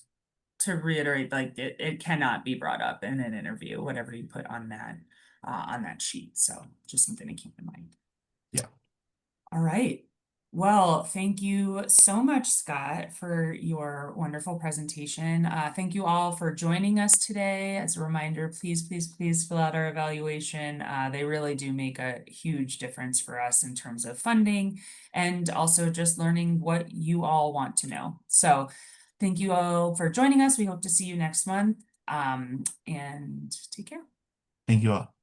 to reiterate, like it cannot be brought up in an interview, whatever you put on that sheet. So just something to keep in mind. Yeah. All right. Well, thank you so much, Scott, for your wonderful presentation. Thank you all for joining us today. As a reminder, please, please, please fill out our evaluation. They really do make a huge difference for us in terms of funding and also just learning what you all want to know. So thank you all for joining us. We hope to see you next month. And take care. Thank you all.